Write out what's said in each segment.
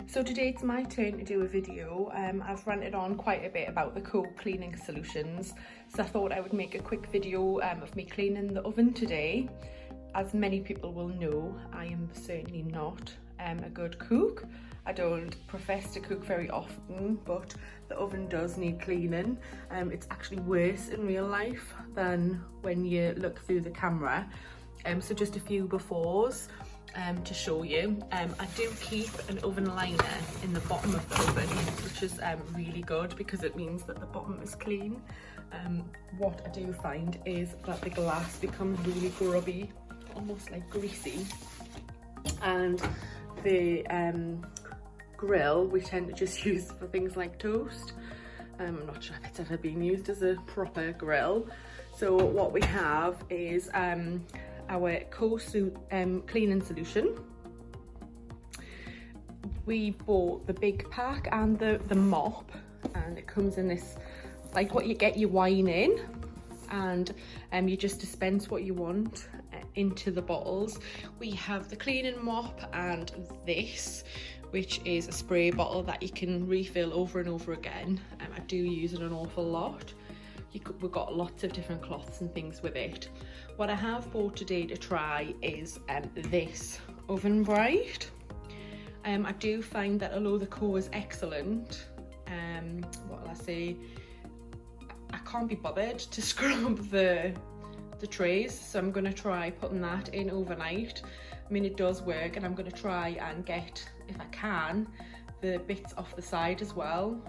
So today it's my turn to do a video. I've ranted on quite a bit about the cleaning solutions, so I thought I would make a quick video of me cleaning the oven today. As many people will know, I am certainly not a good cook. I don't profess to cook very often, but the oven does need cleaning. It's actually worse in real life than when you look through the camera. So just a few befores to show you. I do keep an oven liner in the bottom of the oven, which is really good because it means that the bottom is clean. What I do find is that the glass becomes really grubby, almost like greasy, and the grill we tend to just use for things like toast. I'm not sure if it's ever been used as a proper grill. So what we have is our cleaning solution. We bought the big pack and the mop, and it comes in this, like what you get your wine in, and you just dispense what you want into the bottles. We have the cleaning mop and this, which is a spray bottle that you can refill over and over again. I do use it an awful lot. We've got lots of different cloths and things with it. What I have bought today to try is this Oven Brite. I do find that although the core is excellent, what will I say, I can't be bothered to scrub the trays, so I'm going to try putting that in overnight. I mean, it does work, and I'm going to try and get, if I can, the bits off the side as well,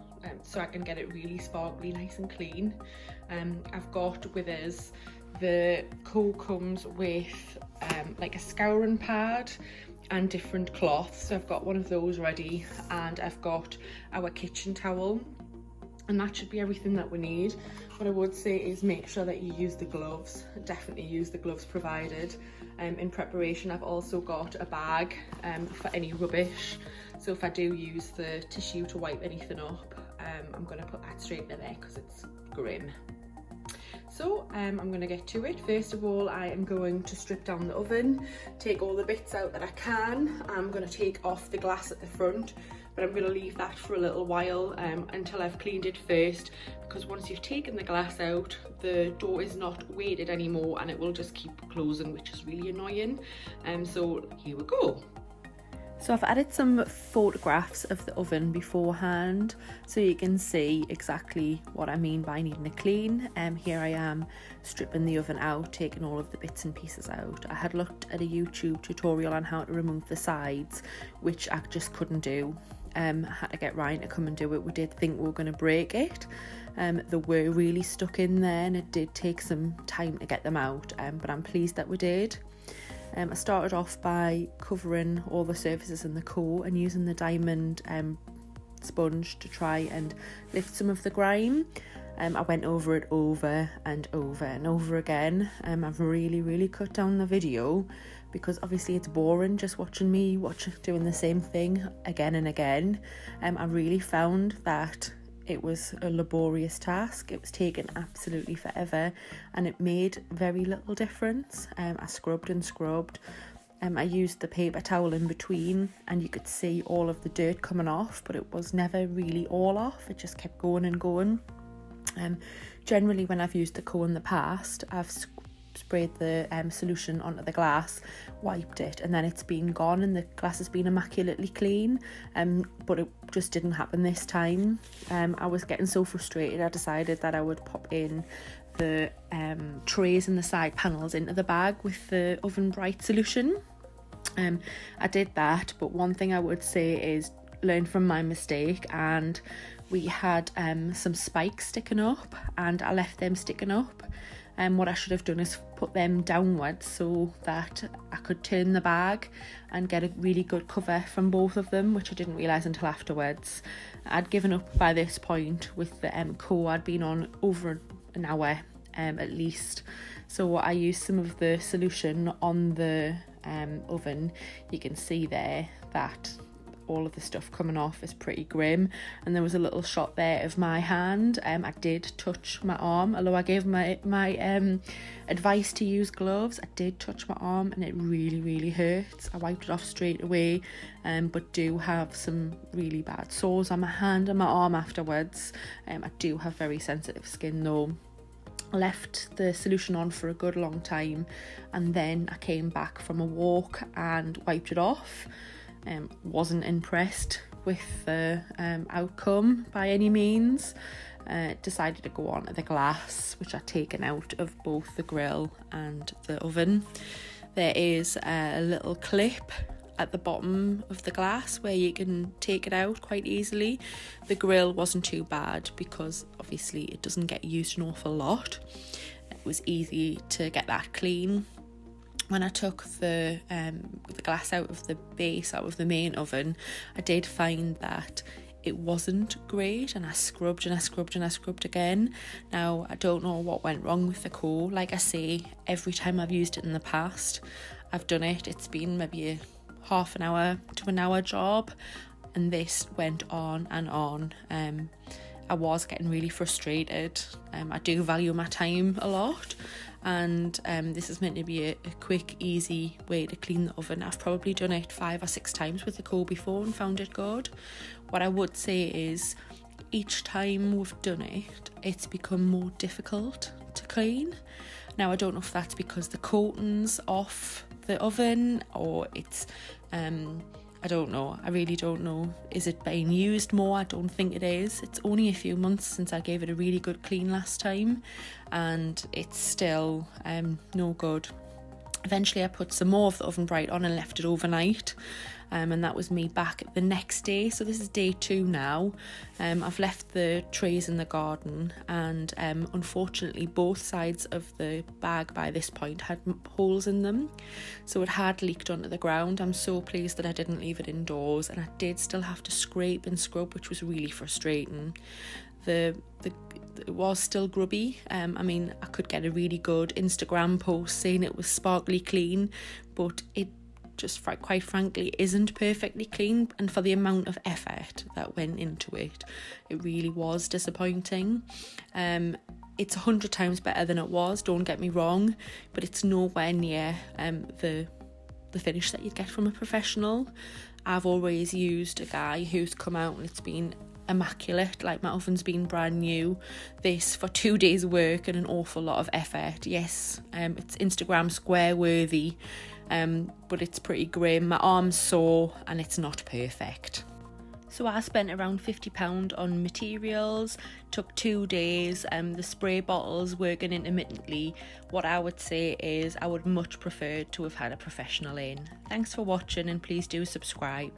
so I can get it really sparkly, nice and clean. I've got with us, the core comes with like a scouring pad and different cloths, so I've got one of those ready, and I've got our kitchen towel, and that should be everything that we need. What I would say is make sure that you use the gloves. Definitely use the gloves provided. In preparation, I've also got a bag for any rubbish, so if I do use the tissue to wipe anything up, I'm going to put that straight in there because it's grim. So I'm going to get to it. First of all, I am going to strip down the oven, take all the bits out that I can. I'm going to take off the glass at the front, but I'm going to leave that for a little while until I've cleaned it first, because once you've taken the glass out, the door is not weighted anymore and it will just keep closing, which is really annoying. So here we go. So I've added some photographs of the oven beforehand, so you can see exactly what I mean by needing a clean. Here I am stripping the oven out, taking all of the bits and pieces out. I had looked at a YouTube tutorial on how to remove the sides, which I just couldn't do. I had to get Ryan to come and do it. We did think we were going to break it. They were really stuck in there, and it did take some time to get them out, but I'm pleased that we did. I started off by covering all the surfaces in the core and using the diamond sponge to try and lift some of the grime. I went over it over and over and over again. I've really cut down the video because obviously it's boring just watching me doing the same thing again and again. I really found that it was a laborious task. It was taking absolutely forever, and it made very little difference. I scrubbed and scrubbed. I used the paper towel in between, and you could see all of the dirt coming off, but it was never really all off. It just kept going and going. Generally, when I've used the core in the past, I've sprayed the solution onto the glass, wiped it, and then it's been gone and the glass has been immaculately clean, but it just didn't happen this time. I was getting so frustrated, I decided that I would pop in the trays and the side panels into the bag with the Oven Brite solution. I did that, but one thing I would say is learn from my mistake, and we had some spikes sticking up, and I left them sticking up. What I should have done is put them downwards so that I could turn the bag and get a really good cover from both of them, which I didn't realise until afterwards. I'd given up by this point with the core. I'd been on over an hour at least. So I used some of the solution on the oven. You can see there that all of the stuff coming off is pretty grim. And there was a little shot there of my hand. I did touch my arm, although I gave my advice to use gloves. I did touch my arm and it really hurts. I wiped it off straight away, but do have some really bad sores on my hand and my arm afterwards. I do have very sensitive skin though. I left the solution on for a good long time, and then I came back from a walk and wiped it off. Wasn't impressed with the outcome by any means. Decided to go on to the glass, which I'd taken out of both the grill and the oven. There is a little clip at the bottom of the glass where you can take it out quite easily. The grill wasn't too bad because obviously it doesn't get used an awful lot. It was easy to get that clean. When I took the glass out of the base, out of the main oven, I did find that it wasn't great, and I scrubbed and I scrubbed and I scrubbed again. Now, I don't know what went wrong with the core. Like I say, every time I've used it in the past, I've done it. It's been maybe a half an hour to an hour job, and this went on and on. I was getting really frustrated. I do value my time a lot, and this is meant to be a quick, easy way to clean the oven. I've probably done it 5 or 6 times with the core before and found it good. What I would say is each time we've done it, it's become more difficult to clean. Now, I don't know if that's because the coating's off the oven, or it's I don't know. I really don't know. Is it being used more? I don't think it is. It's only a few months since I gave it a really good clean last time, and it's still no good. Eventually I put some more of the Oven Brite on and left it overnight, and that was me back the next day. So this is day 2 now. I've left the trays in the garden, and unfortunately both sides of the bag by this point had holes in them, so it had leaked onto the ground. I'm so pleased that I didn't leave it indoors, and I did still have to scrape and scrub, which was really frustrating. It was still grubby. I mean, I could get a really good Instagram post saying it was sparkly clean, but it just quite frankly isn't perfectly clean, and for the amount of effort that went into it, it really was disappointing. It's 100 times better than it was, don't get me wrong, but it's nowhere near the finish that you'd get from a professional. I've always used a guy who's come out and it's been immaculate, like my oven's been brand new. This for 2 days work and an awful lot of effort. Yes, it's Instagram square worthy, but it's pretty grim. My arm's sore and it's not perfect. So I spent around £50 on materials, took 2 days. The spray bottles working intermittently. What I would say is I would much prefer to have had a professional in. Thanks for watching, and please do subscribe.